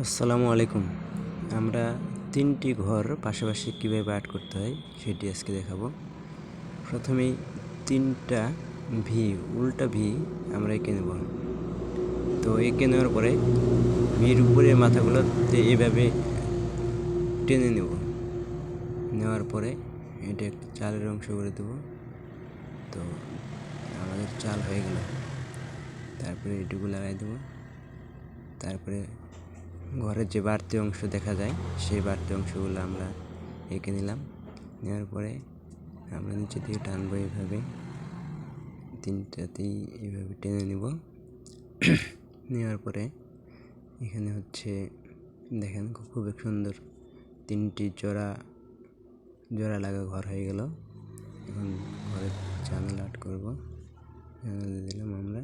আসসালামু আলাইকুম। আমরা ৩টি ঘর পাশাপাশি কীভাবে আর্ট করতে হয় সেটি আজকে দেখাবো। প্রথমেই ৩টা ভি, উল্টা ভি আমরা এঁকে নেব। তো এঁকে নেওয়ার পরে ভির উপরে মাথাগুলোতে এভাবে টেনে নেব। নেওয়ার পরে এটা একটা চালের অংশ করে দেব। তো আমাদের চাল হয়ে গেল। তারপরে এটুকু লাগাই দেব। তারপরে ঘরের যে বাড়তি অংশ দেখা যায় সেই বাড়তি অংশগুলো আমরা এঁকে নিলাম। নেওয়ার পরে আমরা নিচে দিয়ে টানবো এইভাবে, ৩টাতেই এইভাবে টেনে নিব। নেওয়ার পরে এখানে হচ্ছে দেখেন খুব সুন্দর ৩টি জোড়া লাগা ঘর হয়ে গেল। এখন ঘরের জানালা আর্ট করবো। জানালা দিলাম আমরা,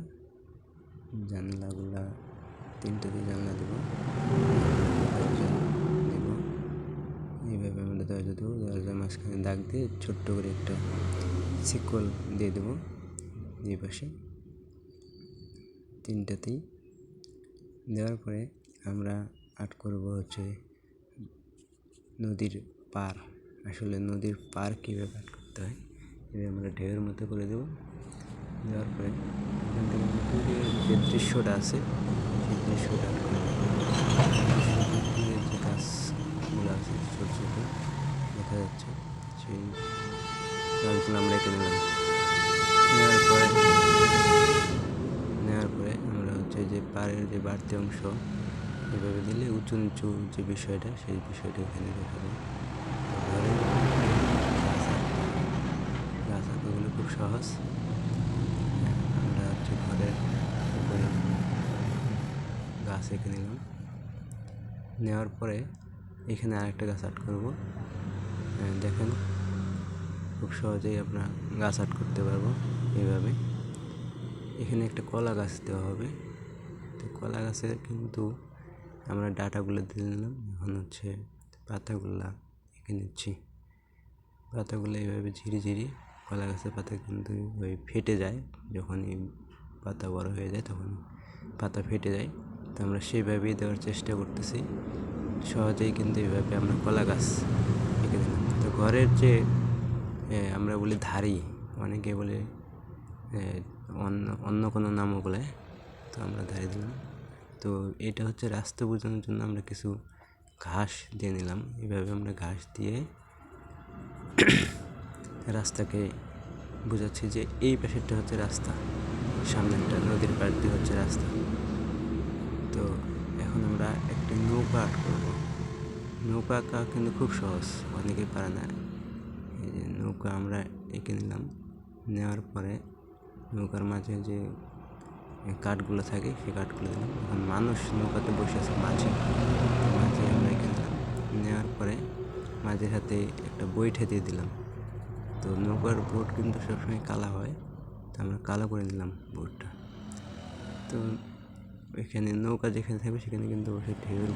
জানলাগুলা ৩টাতে জানলা দেবো। এইভাবে আমরা দরজা দেবো। দরজার মাঝখানে দাগ দিয়ে ছোট্ট করে একটা শিকল দিয়ে দেবো দুই পাশে, ৩টাতেই। দেওয়ার পরে আমরা আর্ট করবো হচ্ছে নদীর পার। আসলে নদীর পার কীভাবে আর্ট করতে হয় এভাবে আমরা ঢেউয়ের মতো করে দেবো। দেওয়ার পরে এখান থেকে যে দৃশ্যটা আছে সেই দৃশ্যটা আর্ট করে দেবো। যে গাছগুলো আছে ছোটো ছোটো দেখা যাচ্ছে সেই গাছগুলো আমরা এঁকে নিলাম। নেওয়ার পরে আমরা হচ্ছে যে পাড়ের যে বাড়তি অংশ এভাবে দিলে উঁচু নিচু যে বিষয়টা সেই বিষয়টা এখানে দেখা যায়। গাছ আঁকাগুলো খুব সহজ। আমরা হচ্ছে ঘরের উপরে গাছ এঁকে নিলাম। নেওয়ার পরে এখানে আরেকটা গাছ আর্ট করবো। দেখেন খুব সহজেই আমরা গাছ আর্ট করতে পারবো এইভাবে। এখানে একটা কলা গাছ দেওয়া হবে। তো কলা গাছের কিন্তু আমরা ডাঁটাগুলো দিয়ে নিলাম। এখন হচ্ছে পাতাগুলা এঁকে নিচ্ছি। পাতাগুলো এইভাবে ঝিরি কলা গাছের পাতা কিন্তু ওই ফেটে যায়, যখন এই পাতা বড় হয়ে যায় তখন পাতা ফেটে যায়। তো আমরা সেইভাবেই দেওয়ার চেষ্টা করতেছি। সহজেই কিন্তু এইভাবে আমরা কলা গাছ এঁকে দিলাম। তো ঘরের যে আমরা বলি ধারি, অনেকে বলে অন্য কোনো নামও বলে, তো আমরা ধারি দিলাম। তো এটা হচ্ছে রাস্তা বোঝানোর জন্য আমরা কিছু ঘাস দিয়ে নিলাম। এইভাবে আমরা ঘাস দিয়ে রাস্তাকে বোঝাচ্ছি যে এই পাশেরটা হচ্ছে রাস্তা, সামনেরটা নদীর পাড় দিয়ে হচ্ছে রাস্তা। তো এখন আমরা একটা নৌকা আর্ট করবো। নৌকা আঁকা কিন্তু খুব সহজ, অনেকেই পারে না। এই যে নৌকা আমরা এঁকে নিলাম। নেওয়ার পরে নৌকার মাঝে যে কাঠগুলো থাকে সেই কাঠগুলো দিলাম। এখন মানুষ নৌকাতে বসে আছে মাঝে আমরা এঁকে নিলাম। নেওয়ার পরে মাঝের হাতে একটা বৈঠা দিয়ে দিলাম। তো নৌকার বোট কিন্তু সবসময় কালো হয়, তো আমরা কালো করে নিলাম বোটটা। তো এখানে নৌকা যেখানে থাকবে সেখানে কিন্তু বসে ঢেউয়ের